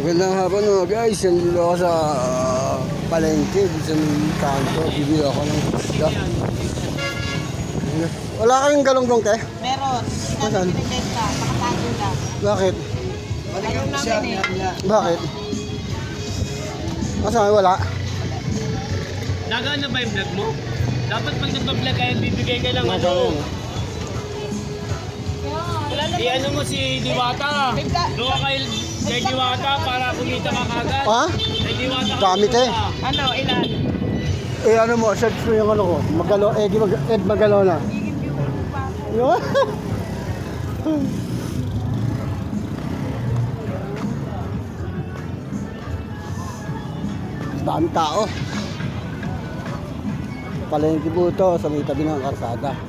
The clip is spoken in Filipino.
Magandang hapon mga guys, nandito ako sa palengke, sa kanto, bibili ako ng isda. Wala kayong galunggong te? Meron. Saan? Binibenta. Nakatago lang. Bakit? Ayun namin eh. Bakit? Asa wala? Nagaan na ba yung vlog mo? Dapat pag nagpa-vlog kayo, bibigay ka lang Magkano? I-ano mo si Diwata. Doon ka kay Diwata para kumita ka kagad. Ha? Kay Diwata ka Gamit eh. kumita. Ano, ilan? Eh ano mo, search mo yung ano ko, Ed Magalona. Yun? Dami tao. Palengke po ito sa may tabi ng karsada.